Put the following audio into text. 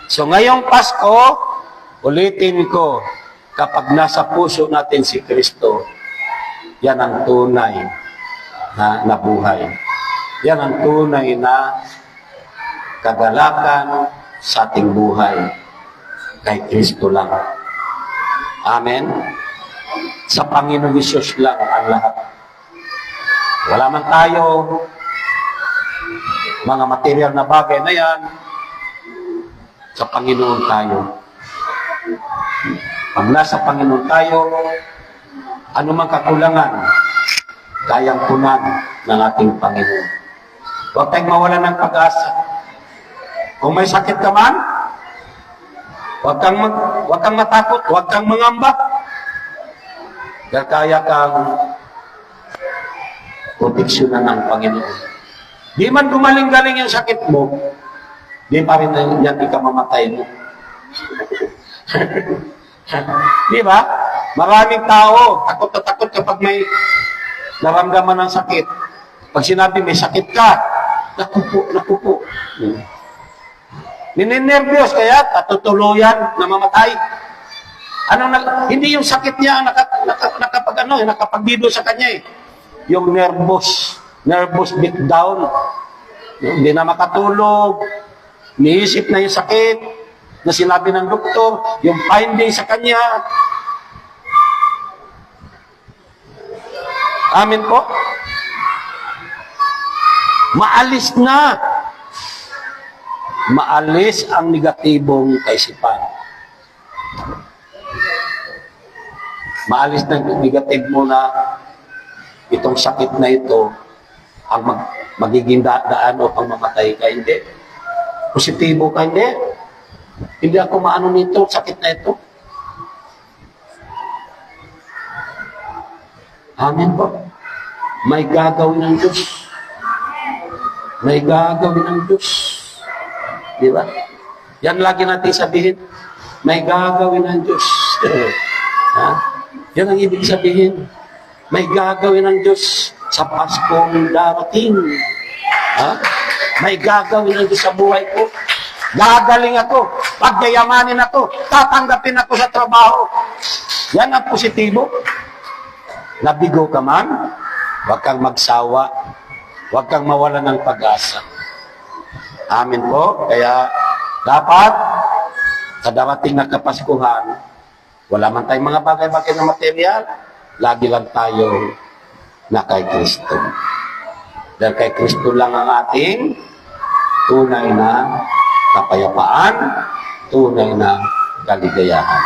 So ngayong Pasko, ulitin ko, kapag nasa puso natin si Kristo, yan ang tunay na buhay. Yan ang tunay na kagalakan sa ating buhay. Kay Kristo lang. Amen? Sa Panginoon Hesus lang ang lahat. Wala man tayo mga material na bagay na yan, sa Panginoon tayo. Pag nasa Panginoon tayo, anumang kakulangan, kayang punan ng ating Panginoon. Huwag tayong mawala ng pag-asa. Kung may sakit ka man, huwag kang matakot, huwag kang mangamba. Dahil kaya kang proteksyonan ng Panginoon. Di man gumaling-galing yung sakit mo, di pa rin yan ikamamatay mo. Di ba? Maraming tao, takot na takot kapag may naramdaman ng sakit. Pag sinabi may sakit ka, naku po. Ninenervyos kaya katutuluyan, namamatay. Hindi yung sakit niya nakapagbido sa kanya eh. Yung nervous breakdown. Hindi na makatulog. Niisip na yung sakit na sinabi ng doktor, yung finding sa kanya. Amen po? Maalis na. Maalis ang negatibong kaisipan. Maalis na negative mo na itong sakit na ito ang magiging daan o pang mamatay ka. Hindi. Positibo ka, hindi. Hindi ako maano nito, sakit na ito. Amen po. May gagawin ng Diyos. May gagawin ng Diyos. Di ba? Yan lagi natin sabihin. May gagawin ng Diyos. Ha? Yan ang ibig sabihin. May gagawin ng Diyos sa Paskong darating. Ha? May gagawin ng Diyos sa buhay ko. Gagaling ako. Pagyayamanin ako. Tatanggapin ako sa trabaho. Yan ang positibo. Nabigo ka man, huwag kang magsawa. Huwag kang mawala ng pag-asa. Amen po. Kaya dapat sa darating na Kapaskuhan, wala man tayong mga bagay-bagay na material, lagi lang tayo na kay Kristo. Dahil kay Kristo lang ang ating tunay na kapayapaan, tunay na kaligayahan.